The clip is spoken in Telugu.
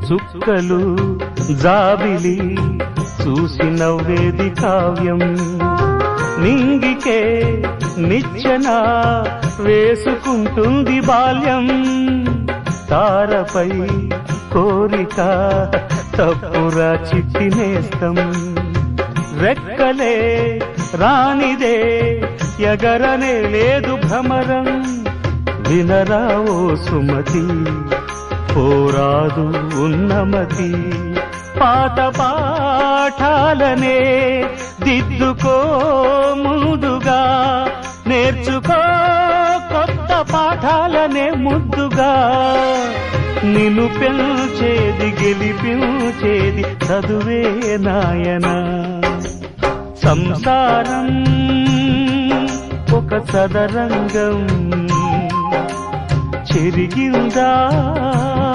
చుక్కలు జాబిలి చూసి నవ్వేది కావ్యం నింగికే నిచ్చెన వేసుకుంటుంది బాల్యం తారపై కోరిక తప్పురా చిట్టి నేస్తం రెక్కలే రానిదే ఎగరనే లేదు భ్రమరం వినరా ఓ సుమతి పోరాదు ఉన్నమతి పాత పాఠాలనే దిద్దుకో ముందుగా నేర్చుకో కొత్త పాఠాలనే ముద్దుగా నిన్ను పెంచేది గెలిపించేది చదువే నాయనా సంసారం ఒక చదరంగం చెరిగిందా